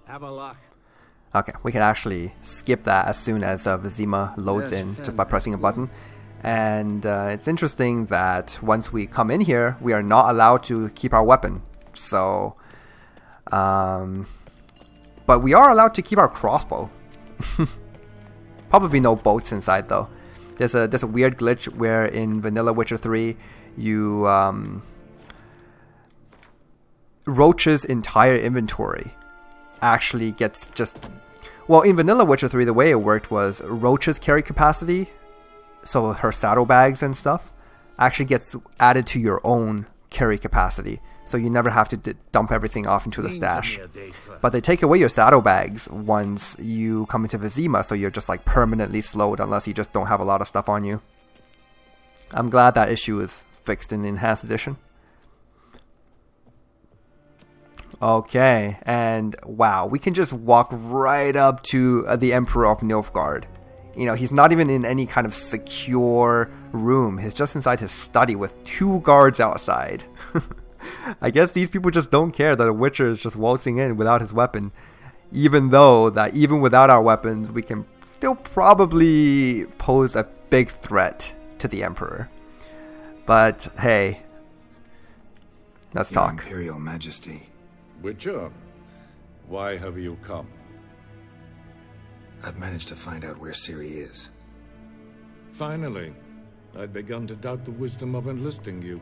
Avalach. Okay, we can actually skip that as soon as Vizima loads in, just by pressing a button. And it's interesting that once we come in here, we are not allowed to keep our weapon. So, but we are allowed to keep our crossbow. Probably no bolts inside though. There's a weird glitch where in Vanilla Witcher 3 you Roach's entire inventory actually gets just, well, in Vanilla Witcher 3 the way it worked was Roach's carry capacity, so her saddlebags and stuff, actually gets added to your own carry capacity. So you never have to dump everything off into the stash. But they take away your saddlebags once you come into Vizima, so you're just like permanently slowed unless you just don't have a lot of stuff on you. I'm glad that issue is fixed in the Enhanced Edition. Okay, and wow, we can just walk right up to the Emperor of Nilfgaard. You know, he's not even in any kind of secure room. He's just inside his study with 2 guards outside. I guess these people just don't care that a Witcher is just waltzing in without his weapon. Even though that even without our weapons, we can still probably pose a big threat to the Emperor. But hey, let's Your talk. Imperial Majesty. Witcher, why have you come? I've managed to find out where Ciri is. Finally, I'd begun to doubt the wisdom of enlisting you.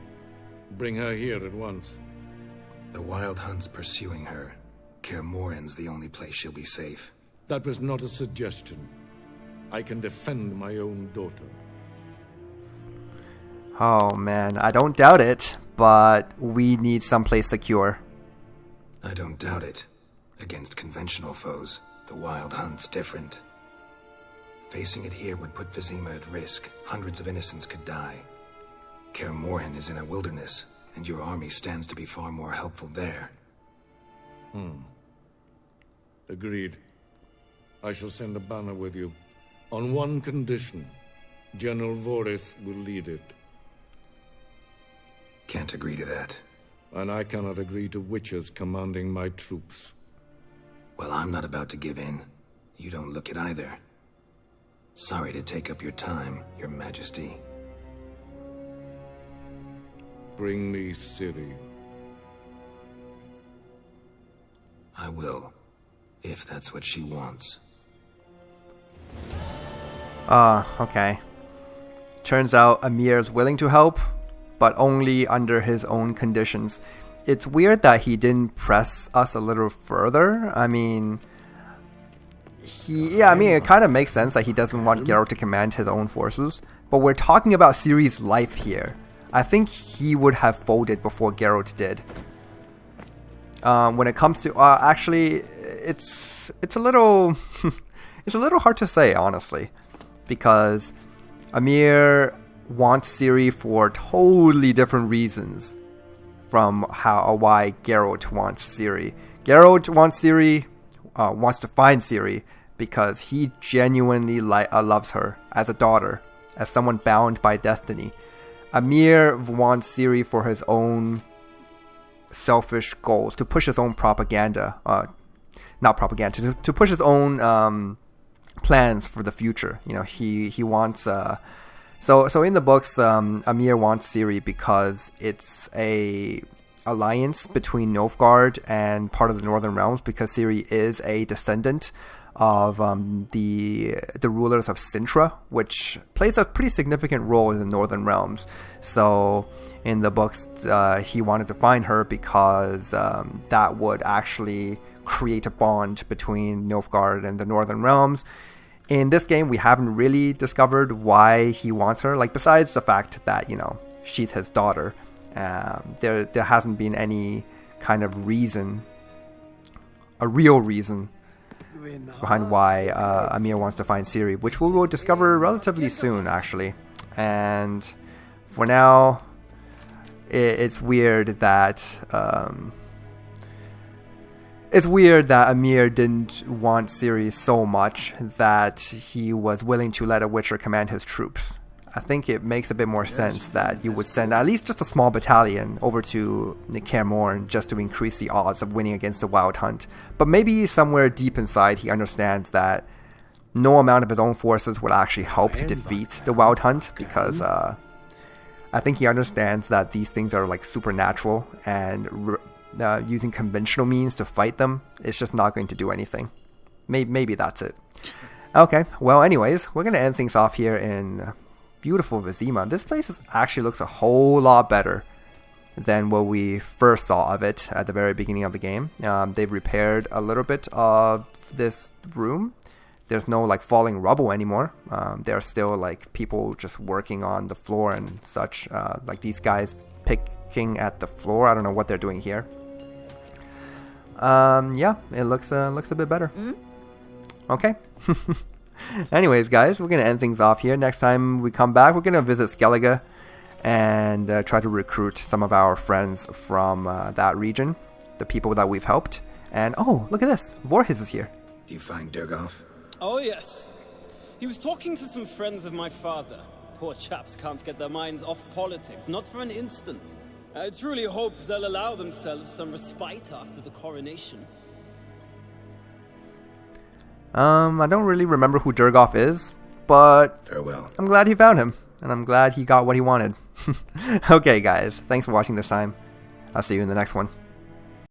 Bring her here at once. The Wild Hunt's pursuing her. Kaer Morhen's the only place she'll be safe. That was not a suggestion. I can defend my own daughter. Oh man, I don't doubt it, but we need someplace secure. I don't doubt it. Against conventional foes, the Wild Hunt's different. Facing it here would put Vizima at risk. Hundreds of innocents could die. Kaer Morhen is in a wilderness, and your army stands to be far more helpful there. Agreed. I shall send a banner with you. On one condition. General Voris will lead it. Can't agree to that. And I cannot agree to witches commanding my troops. Well, I'm not about to give in. You don't look it either. Sorry to take up your time, Your Majesty. Bring me Ciri. I will, if that's what she wants. Okay. Turns out Amir's willing to help, but only under his own conditions. It's weird that he didn't press us a little further. I mean, it kind of makes sense that he doesn't want Geralt to command his own forces, but we're talking about Ciri's life here. I think he would have folded before Geralt did. When it comes to actually, it's a little it's a little hard to say, honestly, because Amir wants Ciri for totally different reasons from why Geralt wants Ciri. Geralt wants Ciri, wants to find Ciri because he genuinely loves her as a daughter, as someone bound by destiny. Amir wants Ciri for his own selfish goals, to push his own propaganda, to push his own plans for the future. You know, he wants so in the books, Amir wants Ciri because it's a alliance between Nilfgaard and part of the Northern Realms, because Ciri is a descendant of the rulers of Sintra, which plays a pretty significant role in the Northern Realms. So in the books, he wanted to find her because that would actually create a bond between Nilfgaard and the Northern Realms. In this game, we haven't really discovered why he wants her, like besides the fact that, you know, she's his daughter. There hasn't been any kind of reason, a real reason behind why Amir wants to find Ciri, which we will discover relatively soon, actually. And for now, it's weird that Amir didn't want Ciri so much that he was willing to let a Witcher command his troops. I think it makes a bit more sense that you would send at least just a small battalion over to Kaer Morhen just to increase the odds of winning against the Wild Hunt. But maybe somewhere deep inside he understands that no amount of his own forces will actually help to defeat the Wild Hunt, because I think he understands that these things are like supernatural, and using conventional means to fight them, it's just not going to do anything. Maybe that's it. Okay, well anyways, we're going to end things off here in beautiful Vizima. This place actually looks a whole lot better than what we first saw of it at the very beginning of the game. They've repaired a little bit of this room. There's no like falling rubble anymore. There are still like people just working on the floor and such. Like these guys picking at the floor. I don't know what they're doing here. Yeah, it looks a bit better. Okay. Anyways, guys, we're going to end things off here. Next time we come back, we're going to visit Skellige and try to recruit some of our friends from that region, the people that we've helped. And, oh, look at this. Vorhis is here. Do you find Durgoff? Oh, yes. He was talking to some friends of my father. Poor chaps can't get their minds off politics, not for an instant. I truly hope they'll allow themselves some respite after the coronation. I don't really remember who Durgoff is, but farewell. I'm glad he found him, and I'm glad he got what he wanted. Okay, guys, thanks for watching this time. I'll see you in the next one.